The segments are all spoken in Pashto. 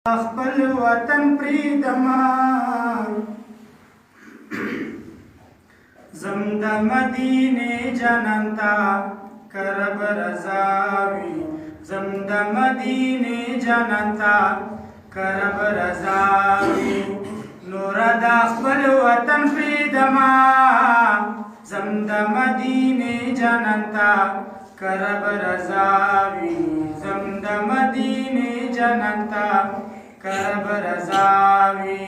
خپل وطن پریدما زم د مدینه جنتا کرب رضاوی زم د مدینه جنتا کرب رضاوی نور د خپل وطن پریدما زم د مدینه جنتا کرب رضاوی زم د مدینه جنتا کرب رضاوی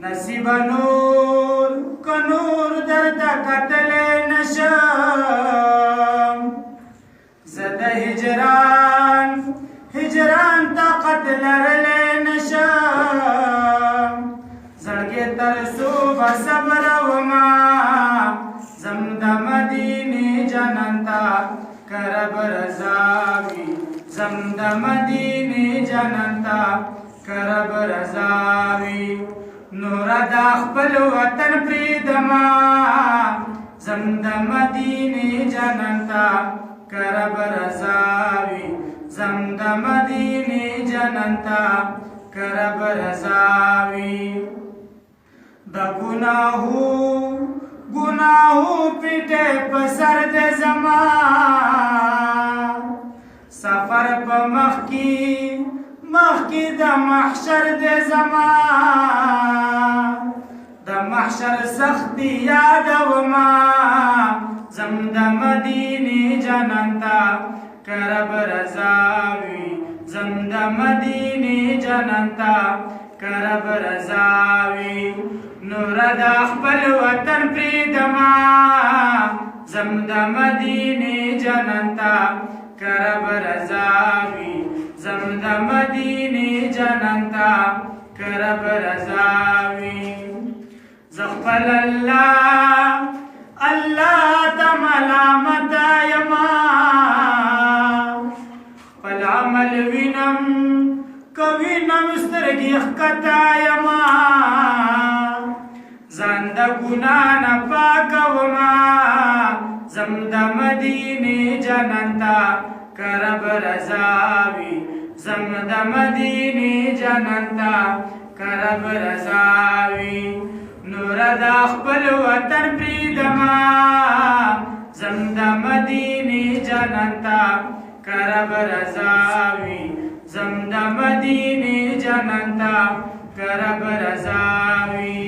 نصیب نور کنور درد قتل نشم زد هجران طاقت لرل نشم زړګي تر صبح صبر وما زم د مدینه جنتا کرب رضاوی زم د مدینه جنتا کرب رضاوی نور د خپل وطن پریدما زم د مدینه جنتا کرب رضاوی زم د مدینه جنتا کرب رضاوی د گناهو پیټه په سر د زما سفر په مخ کې د محشر د زما د محشر سختی یادوما زم د مدینه جنتا کرب رضاوی زم د مدینه جنتا کرب رضاوی نور د خپل وطن پریدما زم د مدینه جنتا کرب رضاوی زم د مدینه جنتا کرب رضاوی زخپل الله د ملامت یما خپل عمل وینم کوینم سترګې ښکتا یما ځان د ګناه نه پاکوما زم د مدینه جنتا کرب رضاوی زم د مدینه جنتا کرب رضاوی نور د خپل وطن پریدما زم د مدینه جنتا کرب رضاوی زم د مدینه جنتا کرب رضاوی